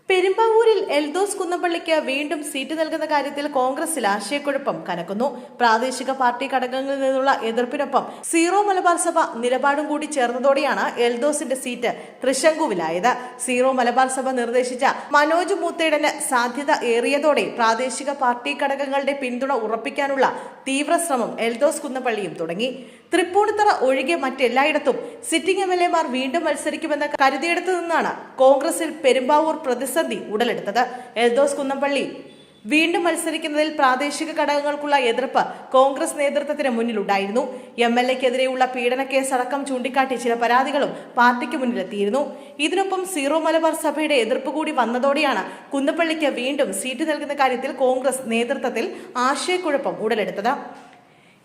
പെരുമ്പാവൂരിൽ എൽദോസ് കുന്നപ്പള്ളിക്ക് വീണ്ടും സീറ്റ് നൽകുന്ന കാര്യത്തിൽ കോൺഗ്രസിൽ ആശയക്കുഴപ്പം കനക്കുന്നു. പ്രാദേശിക പാർട്ടി ഘടകങ്ങളിൽ നിന്നുള്ള എതിർപ്പിനൊപ്പം സീറോ മലബാർ സഭ നിലപാടും കൂടി ചേർന്നതോടെയാണ് എൽദോസിന്റെ സീറ്റ് തൃശങ്കുവിലായത്. സീറോ മലബാർ സഭ നിർദ്ദേശിച്ച മനോജ് മൂത്തേടന് സാധ്യത ഏറിയതോടെ പ്രാദേശിക പാർട്ടി ഘടകങ്ങളുടെ പിന്തുണ ഉറപ്പിക്കാനുള്ള തീവ്ര ശ്രമം എൽദോസ് കുന്നപ്പള്ളിയും തുടങ്ങി. തൃപ്പൂണിത്തറ ഒഴികെ മറ്റെല്ലായിടത്തും സിറ്റിംഗ് MLA-മാർ വീണ്ടും മത്സരിക്കുമെന്ന് കരുതിയെടുത്തു നിന്നാണ് കോൺഗ്രസിൽ പെരുമ്പാവൂർ പ്രതിസന്ധി ഉടലെടുത്തത്. എൽദോസ് കുന്നപ്പള്ളി വീണ്ടും മത്സരിക്കുന്നതിൽ പ്രാദേശിക ഘടകങ്ങൾക്കുള്ള എതിർപ്പ് കോൺഗ്രസ് നേതൃത്വത്തിന് മുന്നിലുണ്ടായിരുന്നു. MLA-ക്കെതിരെയുള്ള പീഡനക്കേസ് അടക്കം ചൂണ്ടിക്കാട്ടി ചില പരാതികളും പാർട്ടിക്ക് മുന്നിലെത്തിയിരുന്നു. ഇതിനൊപ്പം സീറോ മലബാർ സഭയുടെ എതിർപ്പ് കൂടി വന്നതോടെയാണ് കുന്നപ്പള്ളിക്ക് വീണ്ടും സീറ്റ് നൽകുന്ന കാര്യത്തിൽ കോൺഗ്രസ് നേതൃത്വത്തിൽ ആശയക്കുഴപ്പം ഉടലെടുത്തത്.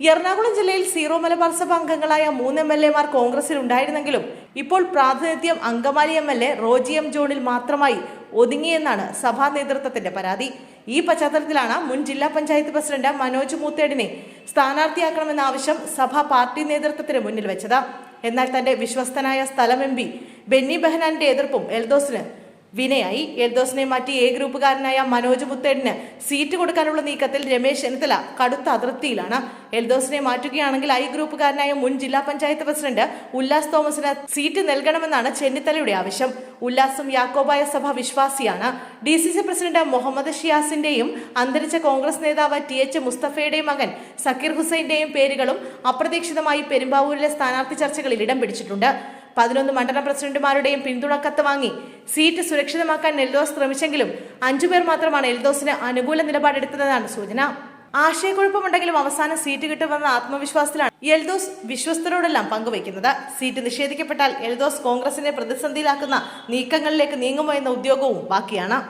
എറണാകുളം ജില്ലയിൽ സീറോ മലബാർ സഭ അംഗങ്ങളായ 3 MLA-മാർ കോൺഗ്രസിൽ ഉണ്ടായിരുന്നെങ്കിലും ഇപ്പോൾ പ്രാതിനിധ്യം അങ്കമാലി MLA റോജി M. ജോണിൽ മാത്രമായി ഒതുങ്ങിയെന്നാണ് സഭാ നേതൃത്വത്തിന്റെ പരാതി. ഈ പശ്ചാത്തലത്തിലാണ് മുൻ ജില്ലാ പഞ്ചായത്ത് പ്രസിഡന്റ് മനോജ് മൂത്തേടിനെ സ്ഥാനാർത്ഥിയാക്കണമെന്ന ആവശ്യം സഭ പാർട്ടി നേതൃത്വത്തിന് മുന്നിൽ വെച്ചത്. എന്നാൽ തന്റെ വിശ്വസ്തനായ സ്ഥലം MP ബെന്നി ബെഹനാന്റെ എതിർപ്പും എൽദോസിന് വിനയായി. എൽദോസിനെ മാറ്റി A ഗ്രൂപ്പുകാരനായ മനോജ് മുത്തേടിന് സീറ്റ് കൊടുക്കാനുള്ള നീക്കത്തിൽ രമേശ് ചെന്നിത്തല കടുത്ത അതൃപ്തിയിലാണ്. എൽദോസിനെ മാറ്റുകയാണെങ്കിൽ I ഗ്രൂപ്പുകാരനായ മുൻ ജില്ലാ പഞ്ചായത്ത് പ്രസിഡന്റ് ഉല്ലാസ് തോമസിന് സീറ്റ് നൽകണമെന്നാണ് ചെന്നിത്തലയുടെ ആവശ്യം. ഉല്ലാസും യാക്കോബായ സഭ വിശ്വാസിയാണ്. DCC പ്രസിഡന്റ് മുഹമ്മദ് ഷിയാസിന്റെയും അന്തരിച്ച കോൺഗ്രസ് നേതാവ് TH മുസ്തഫയുടെയും മകൻ സക്കീർ ഹുസൈന്റെയും പേരുകളും അപ്രതീക്ഷിതമായി പെരുമ്പാവൂരിലെ സ്ഥാനാർത്ഥി ചർച്ചകളിൽ ഇടം പിടിച്ചിട്ടുണ്ട്. 11 മണ്ഡലം പ്രസിഡന്റുമാരുടെയും പിന്തുണക്കത്ത് വാങ്ങി സീറ്റ് സുരക്ഷിതമാക്കാൻ എൽദോസ് ശ്രമിച്ചെങ്കിലും 5 പേർ മാത്രമാണ് എൽദോസിന് അനുകൂല നിലപാടെടുത്തതെന്നാണ് സൂചന. ആശയക്കുഴപ്പമുണ്ടെങ്കിലും അവസാനം സീറ്റ് കിട്ടുമെന്ന ആത്മവിശ്വാസത്തിലാണ് എൽദോസ് വിശ്വസ്തരോടെല്ലാം പങ്കുവയ്ക്കുന്നത്. സീറ്റ് നിഷേധിക്കപ്പെട്ടാൽ എൽദോസ് കോൺഗ്രസിനെ പ്രതിസന്ധിയിലാക്കുന്ന നീക്കങ്ങളിലേക്ക് നീങ്ങുമോ എന്ന ഉദ്യോഗവും ബാക്കിയാണ്.